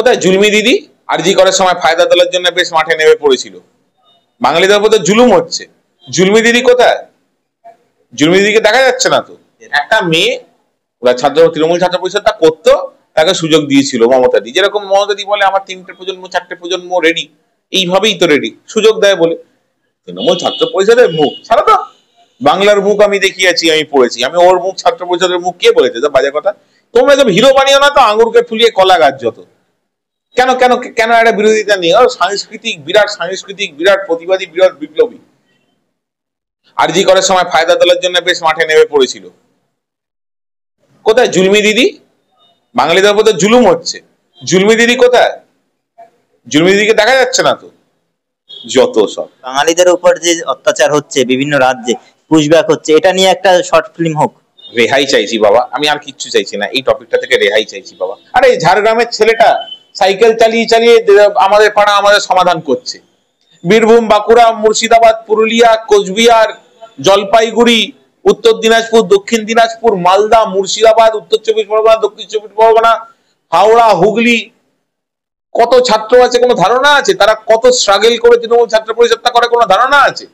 কোথায় জুলমি দিদি? আরজি করার সময় ফায়দা তোলার জন্য বেশ মাঠে নেমে পড়েছিল। বাঙালিদের উপর জুলুম হচ্ছে। জুলমি দিদি কোথায়? জুলমি দিদিকে দেখা যাচ্ছে না তো। একটা মেয়ে, ওরা তৃণমূল ছাত্র পরিষদটা করতো, তাকে সুযোগ দিয়েছিল মমতা দি। যেরকম মমতা দি বলে আমার 3টে প্রজন্ম 4টে প্রজন্ম রেডি, এইভাবেই তো রেডি, সুযোগ দেয় বলে। তৃণমূল ছাত্র পরিষদের মুখ ছাড়া তো, বাংলার মুখ আমি দেখিয়েছি, আমি পড়েছি, আমি ওর মুখ ছাত্র পরিষদের মুখ কে বলেছে? তো বাজে কথা। তোমরা সব হিরো বানিও না তো, আঙুরকে ফুলিয়ে কলা গাছ যত। কেন কেন কেন একটা বিরোধিতা নিয়ে? সাংস্কৃতিক বিরাট প্রতিবাদী, বিরাট বিপ্লবী। আরজি করার সময় ফায়দা তোলার জন্য বেশ মাঠে নেমে পড়েছিল। কোথায় জুলমি দিদি? বাঙালিদের উপর জুলুম হচ্ছে। জুলমি দিদি কোথায়? জুলমি দিদিকে দেখা যাচ্ছে না তো। যত সব বাঙালিদের উপর যে অত্যাচার হচ্ছে বিভিন্ন রাজ্যে, পুশব্যাক হচ্ছে, এটা নিয়ে একটা শর্ট ফিল্ম হোক। রেহাই চাইছি বাবা, আমি আর কিচ্ছু চাইছি না, এই টপিকটা থেকে রেহাই চাইছি বাবা। আরে ঝাড়গ্রামের ছেলেটা সাইকেল চালিয়ে চালিয়ে আমাদের পাড়া আমাদের সমাধান করছে। বীরভূম, বাঁকুড়া, মুর্শিদাবাদ, পুরুলিয়া, কোচবিহার, জলপাইগুড়ি, উত্তর দিনাজপুর, দক্ষিণ দিনাজপুর, মালদা, মুর্শিদাবাদ, উত্তর 24 পরগনা, দক্ষিণ 24 পরগনা, হাওড়া, হুগলি, কত ছাত্র আছে কোনো ধারণা আছে? তারা কত স্ট্রাগল করে তৃণমূল ছাত্র পরিষদটা করে কোনো ধারণা আছে?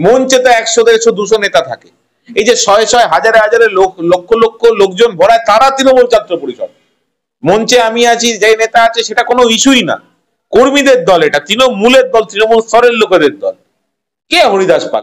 মঞ্চে তো 100, 150, 200 নেতা থাকে। এই যে শয়ে শয়ে হাজারে হাজারে লক্ষ লক্ষ লোকজন ভরায়, তারা তৃণমূল ছাত্র পরিষদ। মঞ্চে আমি আছি, যে নেতা আছে, সেটা কোনো ইস্যুই না। কর্মীদের দল, এটা তৃণমূলের দল, তৃণমূল স্তরের লোকেদের দল। কে হরিদাস পাল?